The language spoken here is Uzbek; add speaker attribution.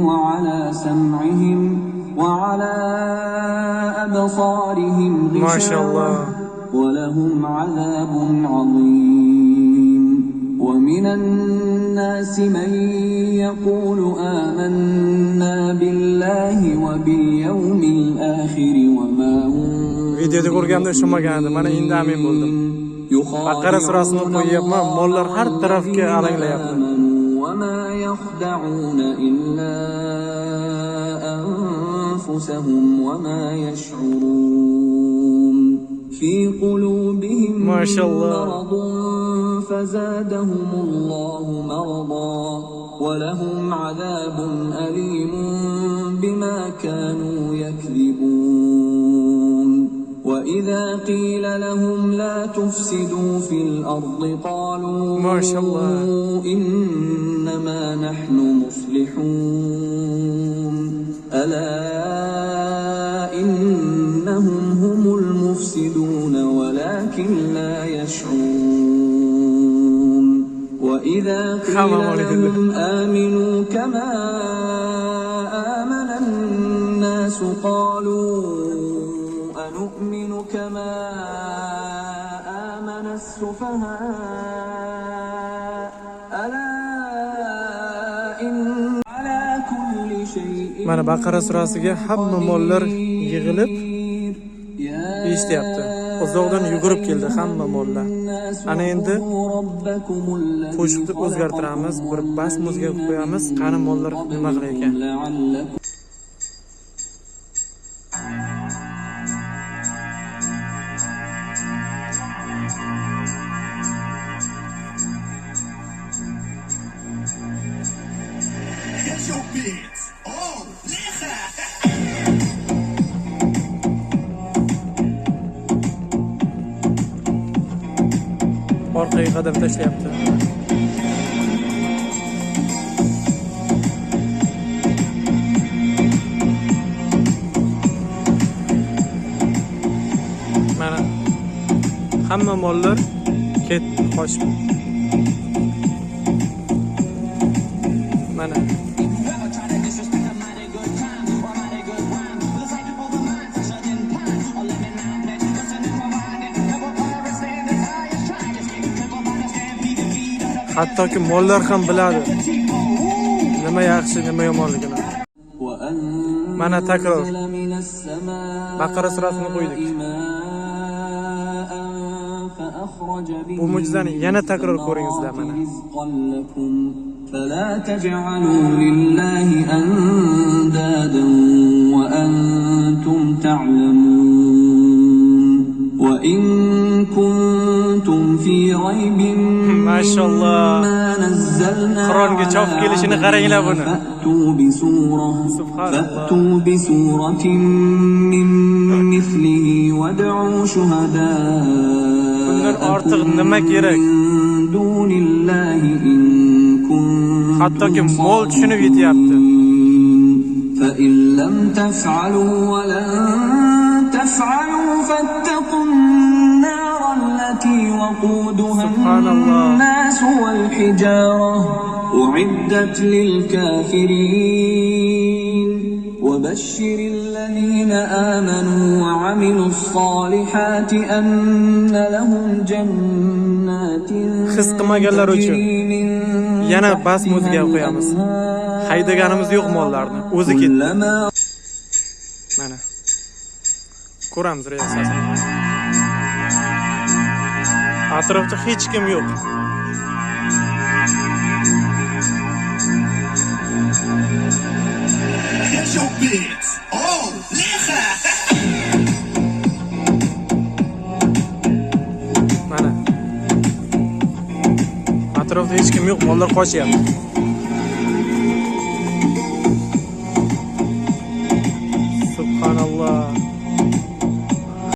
Speaker 1: وعلى سمعهم وعلى أبصارهم غشاوة ولهم عذاب عظيم ومن الناس من يقول آمنا بالله وباليوم الآخر وما هم
Speaker 2: videoda ko'rganimda tushunmagandim. Mana endi amin bo'ldim. Baqara surasini qo'yyapman, mollar har tarafga alanglayapti.
Speaker 1: وما يخدعون إلا أنفسهم وما يشعرون في قلوبهم مرض فزادهم الله مرضا ولهم عذاب أليم بما كانوا يكذبون وإذا قيل لهم لا تفسدوا في الأرض قالوا
Speaker 2: ما شاء الله
Speaker 1: إنما نحن مصلحون ألا إنهم هم المفسدون ولكن لا يشعرون وإذا قيل لهم آمنوا كما آمن الناس قالوا أنؤمن كما آمن السفهاء ألا إن على كل شيء
Speaker 2: Mana Baqara surasiga hamma mollar yig'ilib eshityapti. Uzoqdan yugurib keldi hamma mollar. Ana endi qo'shiqni o'zgartiramiz, bir bas muzika qo'yamiz, qani mollar nima qilar ekan. Orqaga qadam tashlayapti. Mana hamma mollar ketdi, qochib. Mana hattoki mollar ham biladi nima yaxshi, nima yomonligini. Mana takror Baqara surasini qo'ydik. Bu mo'jizani yana takror ko'ringizlar mana.
Speaker 1: فلا تجعلوا لله أندادا وأنتم تعلمون وإن كنتم في ريب
Speaker 2: ما شاء الله Qur'onga chof kelishini qaranglar buni.
Speaker 1: فأتوا بسورة من مثله وادعوا شهداءكم
Speaker 2: Bundan ortiq nima kerak?
Speaker 1: دون الله إن
Speaker 2: Hattoki mol tushunib yetyapti.
Speaker 1: فإن لم تفعلوا ولن تفعلوا فاتقوا النار التي وقودها الناس والحجارة أعدت للكافرين وبشر الذين آمنوا وعملوا الصالحات أن لهم جنات
Speaker 2: His qilmaganlar uchun yana bas muzika qo'yamiz. Haydaganimiz yo'q mollarni, o'zi ketdi. Mana ko'ramiz reaksiyasini. Atrofda hech kim yo'q. Mana atrofda hech kim yo'q, mollar qochyapti. Subhanallah.